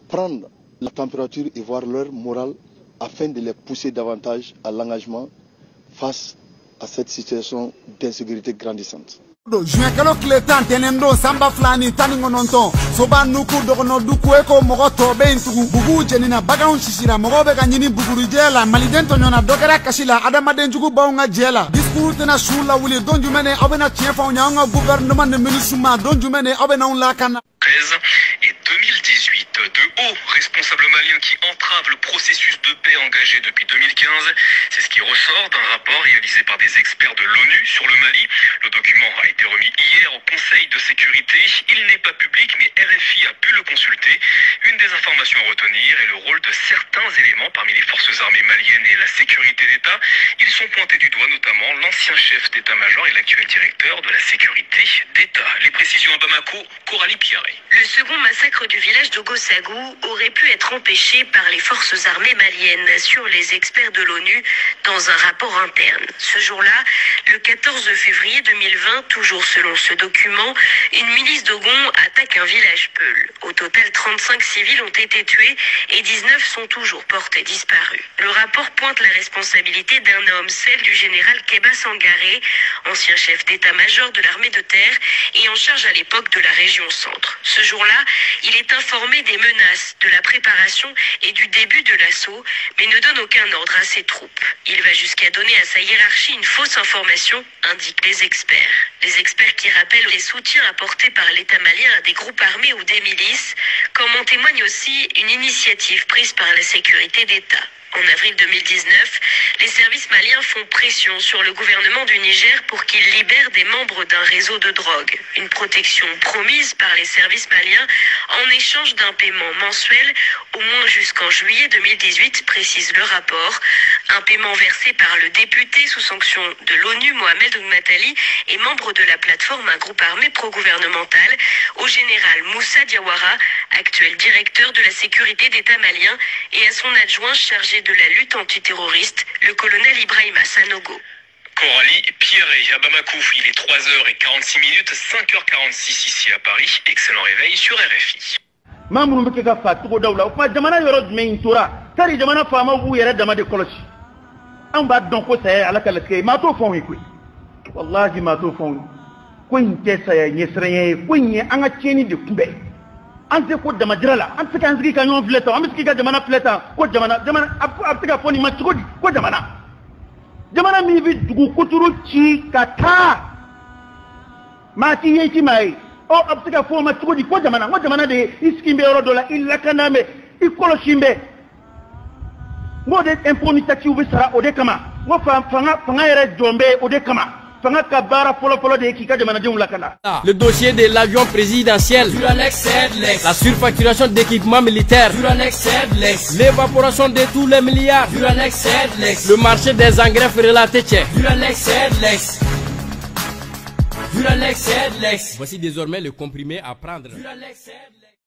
prendre la température et voir leur morale afin de les pousser davantage à l'engagement face à cette situation d'insécurité grandissante. Juin kile tan tenendo samba flani tani ngononton soba nuku dogono duku eko mogo tobe intugu bugu jenina bagaun shishira mogo be kanyini buguru jela maliden to nyona dogera kashila adamaden jugu baunga jela discours tena shula wuli donju mene obena tienfa nyanga gouvernement de minisuma donju mene obena on la kana 13 et 2018, de hauts responsables maliens qui entravent le processus de paix engagé depuis 2015. C'est ce qui ressort d'un rapport réalisé par des experts de l'ONU sur le Mali. Le document a été remis hier au Conseil de sécurité. Il n'est pas public, mais RFI a pu le consulter. Une des informations à retenir est le rôle de certains éléments parmi les forces armées maliennes et la sécurité d'État. Ils sont pointés du doigt, notamment l'ancien chef d'état-major et l'actuel directeur de la sécurité d'État. Les précisions à Bamako, Coralie Piaré. Le second massacre du village de Gossagou aurait pu être empêché par les forces armées maliennes, assurent les experts de l'ONU dans un rapport interne. Ce jour-là, le 14 février 2020, toujours selon ce document, une milice d'Ogon attaque un village Peul. Au total, 35 civils ont été tués et 19 sont toujours portés disparus. Le rapport pointe la responsabilité d'un homme, celle du général Keba Sangaré, ancien chef d'état-major de l'armée de terre et en charge à l'époque de la région centre. Ce jour-là, il est informé des menaces, de la préparation et du début de l'assaut, mais ne donne aucun ordre à ses troupes. Il va jusqu'à donner à sa hiérarchie une fausse information, indiquent les experts. Les experts qui rappellent les soutiens apportés par l'État malien à des groupes armés ou des milices, comme en témoigne aussi une initiative prise par la sécurité d'État. En avril 2019, les services maliens font pression sur le gouvernement du Niger pour qu'il libère des membres d'un réseau de drogue. Une protection promise par les services maliens en échange d'un paiement mensuel au moins jusqu'en juillet 2018, précise le rapport. Un paiement versé par le député sous sanction de l'ONU, Mohamed Oummatali, et membre de la plateforme, un groupe armé pro-gouvernemental, au général Moussa Diawara, actuel directeur de la sécurité d'État malien, et à son adjoint chargé de la lutte antiterroriste, le colonel Ibrahima Sanogo. Coralie Pierret à Bamako, il est 3h46, 5h46 ici à Paris. Excellent réveil sur RFI. Mamoun Mbeka Fatou Daoula, ou Jamana Yorod Maintura, Tari Jamana Fama ou Yere Dama de Kolochi. En bas donc c'est à la calque, Mato Fon, Wallahi Mato Fon. Queen Tessa, Yesre, Queen, Angacheni de Kube. Ante ko dama dirala ante kan zigi kan yon fleta am skiga jamana fleta ko jamana aptika foni ma chukodi ko jamana mi bi dugu kuturu ci kata ma ti yeki mai o aptika fo ma chukodi ko jamana de iskimbe oro dola illa kaname ikolo shimbe ngode impunity ubi sara ode kama ngo fanga yere jombe ode kama. Le dossier de l'avion présidentiel, la surfacturation d'équipements militaires, l'évaporation de tous les milliards, le marché des engrais relatés tchèques. Voici désormais le comprimé à prendre.